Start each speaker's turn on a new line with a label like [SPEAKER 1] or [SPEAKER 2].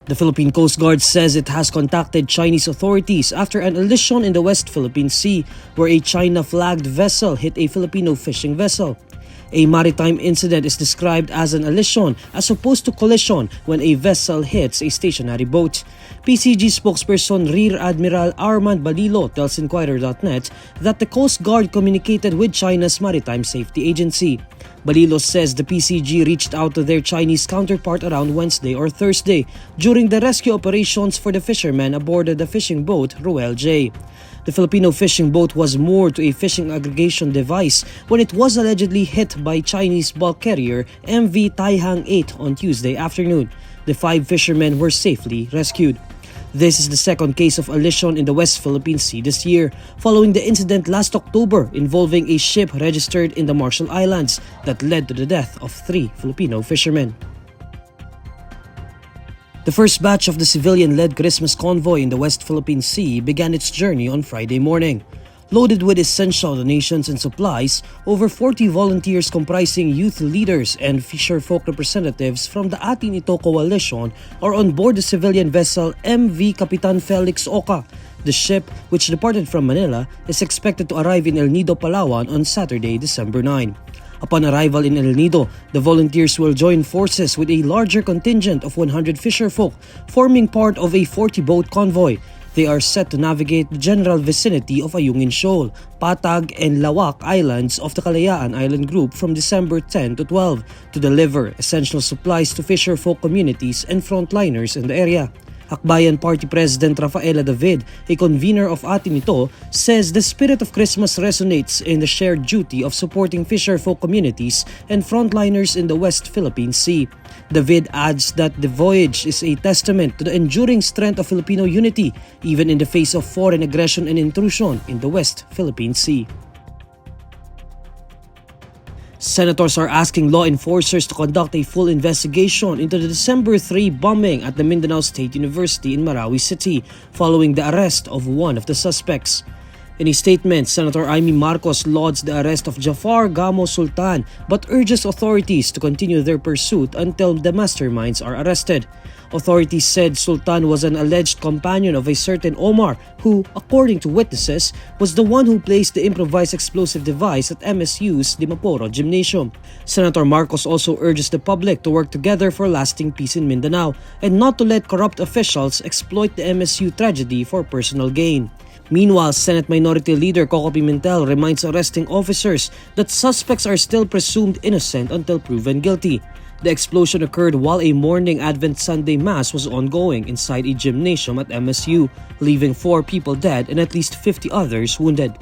[SPEAKER 1] The Philippine Coast Guard says it has contacted Chinese authorities after an allision in the West Philippine Sea where a China-flagged vessel hit a Filipino fishing vessel. A maritime incident is described as an allision as opposed to collision when a vessel hits a stationary boat. PCG spokesperson Rear Admiral Armand Balilo tells INQUIRER.net that the Coast Guard communicated with China's Maritime Safety Agency. Balilo says the PCG reached out to their Chinese counterpart around Wednesday or Thursday during the rescue operations for the fishermen aboard the fishing boat Roel J. The Filipino fishing boat was moored to a fishing aggregation device when it was allegedly hit by Chinese bulk carrier MV Taihang 8 on Tuesday afternoon. The 5 fishermen were safely rescued. This is the second case of allision in the West Philippine Sea this year, following the incident last October involving a ship registered in the Marshall Islands that led to the death of 3 Filipino fishermen. The first batch of the civilian-led Christmas convoy in the West Philippine Sea began its journey on Friday morning. Loaded with essential donations and supplies, over 40 volunteers comprising youth leaders and fisherfolk representatives from the Atin Ito Coalition are on board the civilian vessel MV Kapitan Felix Oca. The ship, which departed from Manila, is expected to arrive in El Nido, Palawan on Saturday, December 9. Upon arrival in El Nido, the volunteers will join forces with a larger contingent of 100 fisherfolk, forming part of a 40-boat convoy. They are set to navigate the general vicinity of Ayungin Shoal, Patag, and Lawak Islands of the Kalayaan Island Group from December 10 to 12 to deliver essential supplies to fisherfolk communities and frontliners in the area. Akbayan Party President Rafaela David, a convener of Atin Ito, says the spirit of Christmas resonates in the shared duty of supporting fisherfolk communities and frontliners in the West Philippine Sea. David adds that the voyage is a testament to the enduring strength of Filipino unity, even in the face of foreign aggression and intrusion in the West Philippine Sea. Senators are asking law enforcers to conduct a full investigation into the December 3 bombing at the Mindanao State University in Marawi City following the arrest of one of the suspects. In a statement, Senator Amy Marcos lauds the arrest of Jafar Gamo Sultan but urges authorities to continue their pursuit until the masterminds are arrested. Authorities said Sultan was an alleged companion of a certain Omar who, according to witnesses, was the one who placed the improvised explosive device at MSU's Dimaporo Gymnasium. Senator Marcos also urges the public to work together for lasting peace in Mindanao and not to let corrupt officials exploit the MSU tragedy for personal gain. Meanwhile, Senate Minority Leader Coco Pimentel reminds arresting officers that suspects are still presumed innocent until proven guilty. The explosion occurred while a morning Advent Sunday Mass was ongoing inside a gymnasium at MSU, leaving 4 people dead and at least 50 others wounded.